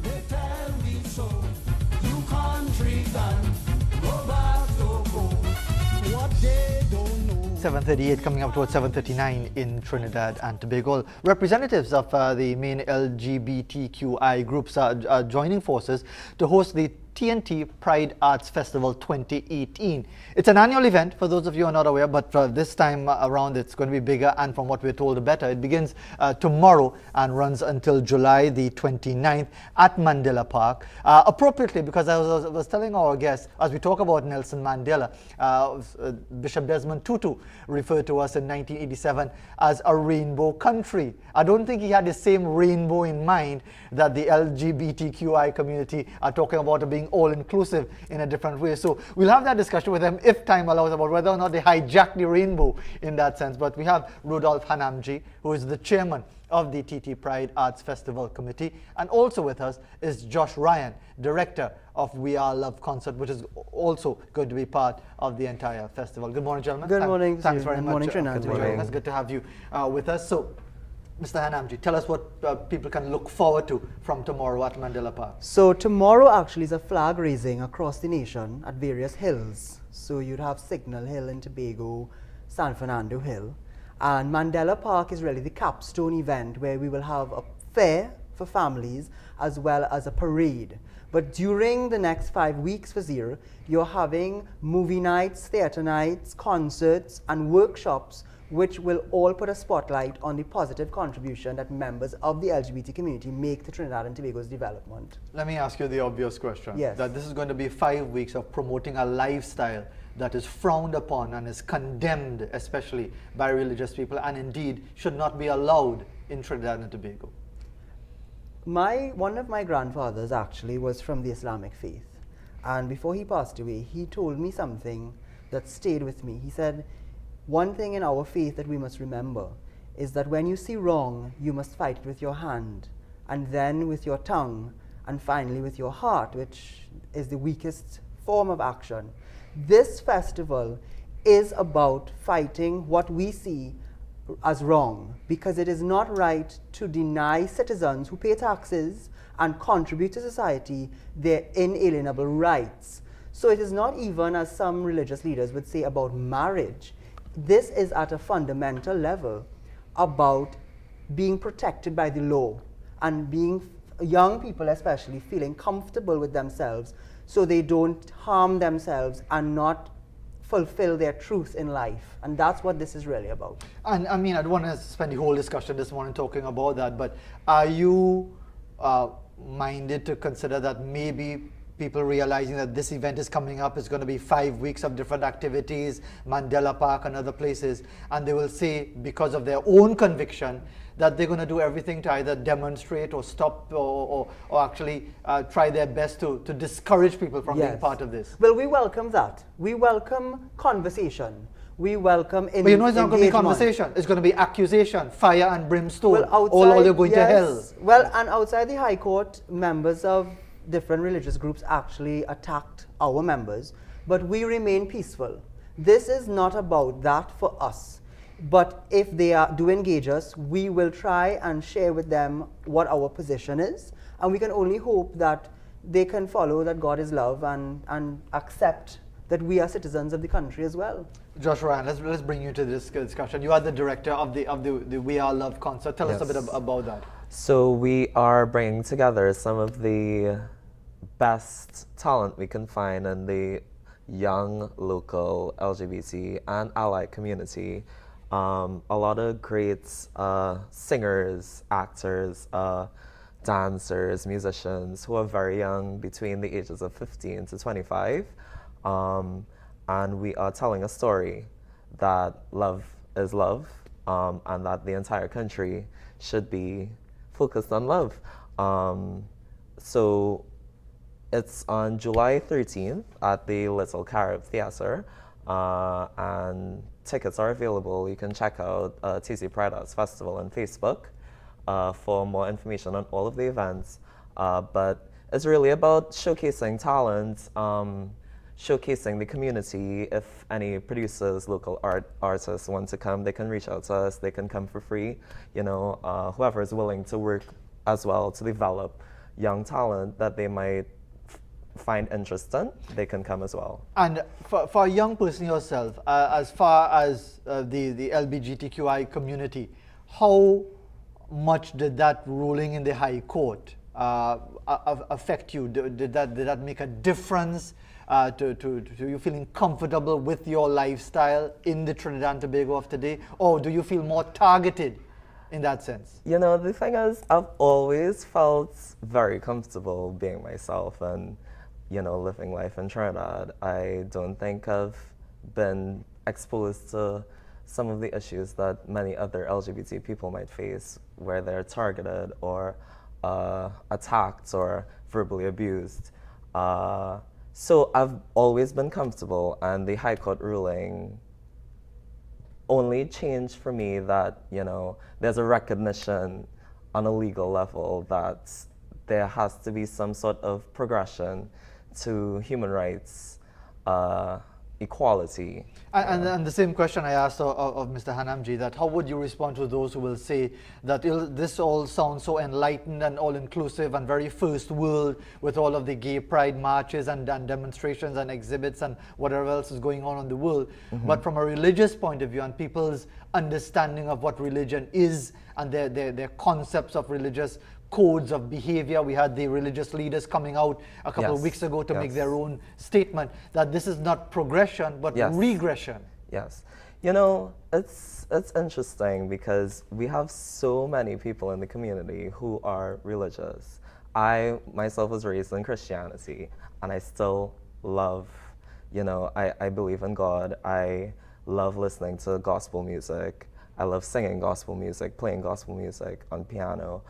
They tell me so. You country gone, go back to home. What they don't know. 7:38 coming up towards 7:39 in Trinidad and Tobago. Representatives of the main LGBTQI groups are joining forces to host the TNT Pride Arts Festival 2018. It's an annual event, for those of you who are not aware, but this time around it's going to be bigger, and from what we're told, better. It begins tomorrow and runs until July the 29th at Mandela Park. Appropriately, because I was telling our guests, as we talk about Nelson Mandela, Bishop Desmond Tutu referred to us in 1987 as a rainbow country. I don't think he had the same rainbow in mind that the LGBTQI community are talking about, being all-inclusive in a different way. So we'll have that discussion with them, if time allows, about whether or not they hijack the rainbow in that sense. But we have Rudolph Hanamji, who is the chairman of the TT Pride Arts Festival Committee. And also with us is Josh Ryan, director of We Are Love concert, which is also going to be part of the entire festival. Good morning, gentlemen. Good morning. Thanks very much Morning, for joining us. Good to have you with us. So, Mr. Hanamji, tell us what people can look forward to from tomorrow at Mandela Park. So tomorrow actually is a flag raising across the nation at various hills. So you'd have Signal Hill in Tobago, San Fernando Hill. And Mandela Park is really the capstone event where we will have a fair for families as well as a parade. But during the next 5 weeks, Wazir, you're having movie nights, theatre nights, concerts and workshops which will all put a spotlight on the positive contribution that members of the LGBT community make to Trinidad and Tobago's development. Let me ask you the obvious question. Yes. That this is going to be 5 weeks of promoting a lifestyle that is frowned upon and is condemned, especially by religious people, and indeed should not be allowed in Trinidad and Tobago. One of my grandfathers actually was from the Islamic faith. And before he passed away, he told me something that stayed with me. He said, one thing in our faith that we must remember is that when you see wrong, you must fight it with your hand, and then with your tongue, and finally with your heart, which is the weakest form of action. This festival is about fighting what we see as wrong, because it is not right to deny citizens who pay taxes and contribute to society their inalienable rights. So it is not even, as some religious leaders would say, about marriage. This is at a fundamental level about being protected by the law and being young people especially feeling comfortable with themselves so they don't harm themselves and not fulfill their truth in life. And that's what this is really about. And I mean, I don't want to spend the whole discussion this morning talking about that, but are you minded to consider that maybe people realizing that this event is coming up, is going to be 5 weeks of different activities, Mandela Park and other places, and they will say, because of their own conviction, that they're going to do everything to either demonstrate or stop or actually try their best to discourage people from being part of this? Well, we welcome that. We welcome conversation. We welcome But you know it's not going to be conversation. It's going to be accusation, fire and brimstone. Well, outside, all you're going to hell. Well, and outside the High Court, members of different religious groups actually attacked our members, but we remain peaceful. This is not about that for us. But if they do engage us, we will try and share with them what our position is. And we can only hope that they can follow that God is love and accept that we are citizens of the country as well. Josh Ryan, let's bring you to this discussion. You are the director of the We Are Love concert. Tell us a bit about that. So we are bringing together some of the best talent we can find in the young local LGBT and ally community. A lot of great singers, actors, dancers, musicians who are very young, between the ages of 15 to 25. And we are telling a story that love is love, and that the entire country should be focused on love. So it's on July 13th at the Little Carib Theatre, and tickets are available. You can check out TC Pride Arts Festival on Facebook for more information on all of the events. But it's really about showcasing talent, showcasing the community. If any producers, local artists want to come, they can reach out to us. They can come for free. You know, whoever is willing to work as well to develop young talent that they might find interesting, they can come as well. And for a young person yourself, as far as the LGBTQI community, how much did that ruling in the High Court affect you? Did that make a difference to you feeling comfortable with your lifestyle in the Trinidad and Tobago of today? Or do you feel more targeted in that sense? You know, the thing is, I've always felt very comfortable being myself and, you know, living life in Trinidad. I don't think I've been exposed to some of the issues that many other LGBT people might face, where they're targeted or attacked or verbally abused. So I've always been comfortable, and the High Court ruling only changed for me that, you know, there's a recognition on a legal level that there has to be some sort of progression to human rights, equality. And the same question I asked of Mr. Hanamji, that how would you respond to those who will say that this all sounds so enlightened and all-inclusive and very first world with all of the gay pride marches and demonstrations and exhibits and whatever else is going on in the world, but from a religious point of view and people's understanding of what religion is and their concepts of religious codes of behavior. We had the religious leaders coming out a couple of weeks ago to make their own statement that this is not progression but regression. Yes. You know, it's interesting because we have so many people in the community who are religious. I myself was raised in Christianity, and I still love, you know, I believe in God. I love listening to gospel music. I love singing gospel music, playing gospel music on piano.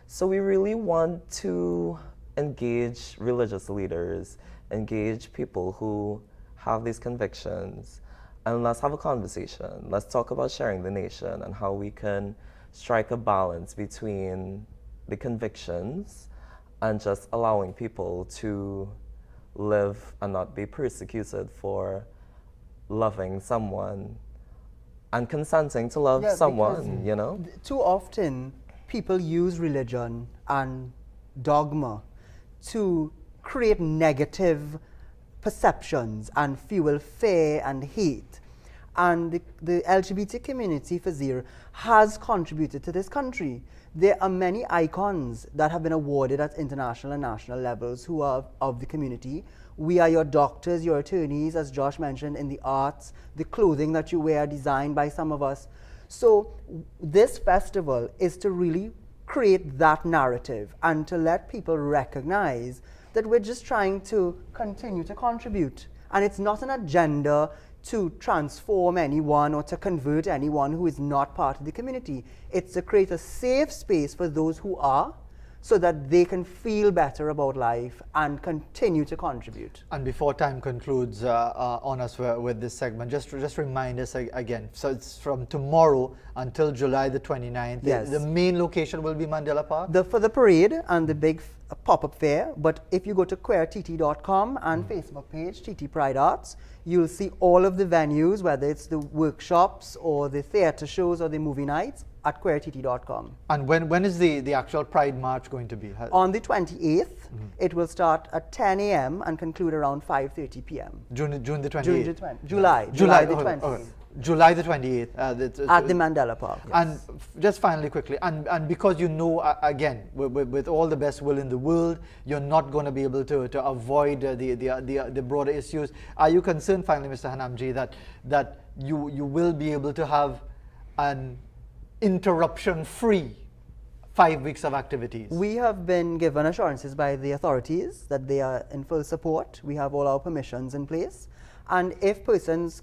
So we really want to engage religious leaders, engage people who have these convictions, and let's have a conversation. Let's talk about sharing the nation and how we can strike a balance between the convictions and just allowing people to live and not be persecuted for loving someone and consenting to love someone, you know? Too often, people use religion and dogma to create negative perceptions and fuel fear and hate. And the LGBT community, Fazir, has contributed to this country. There are many icons that have been awarded at international and national levels who are of the community. We are your doctors, your attorneys, as Josh mentioned, in the arts, the clothing that you wear designed by some of us. So this festival is to really create that narrative and to let people recognize that we're just trying to continue to contribute. And it's not an agenda to transform anyone or to convert anyone who is not part of the community. It's to create a safe space for those who are, so that they can feel better about life and continue to contribute. And before time concludes on us with this segment, just remind us again. So it's from tomorrow until July the 29th. Yes. The main location will be Mandela Park? For the parade and the big pop-up fair, but if you go to queertt.com and Facebook page, TT Pride Arts, you'll see all of the venues, whether it's the workshops or the theatre shows or the movie nights, at queertt.com. And when is the actual Pride March going to be? On the 28th, it will start at 10 a.m. and conclude around 5:30 p.m. June the 28th? July the 28th. July the 28th. At the Mandela Park. Yes. And just finally, quickly, and because you know, again, with all the best will in the world, you're not going to be able to avoid the broader issues. Are you concerned, finally, Mr. Hanamji, that you will be able to have an interruption-free 5 weeks of activities? We have been given assurances by the authorities that they are in full support. We have all our permissions in place. And if persons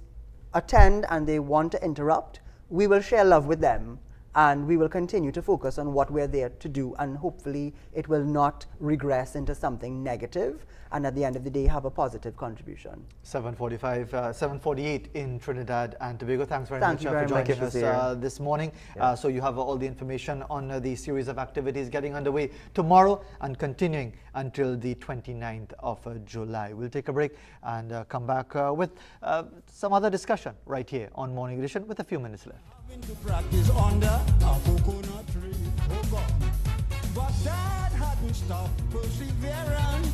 attend and they want to interrupt, we will share love with them, and we will continue to focus on what we're there to do, and hopefully it will not regress into something negative, and at the end of the day have a positive contribution. 7:48 in Trinidad and Tobago. Thanks very much for joining us this morning. So you have all the information on the series of activities getting underway tomorrow and continuing until the 29th of July. We'll take a break and come back with some other discussion right here on Morning Edition with a few minutes left. To practice under a coconut tree. Oh God. don't stop perseverance,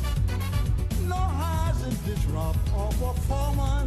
nor has it disrupt our performance.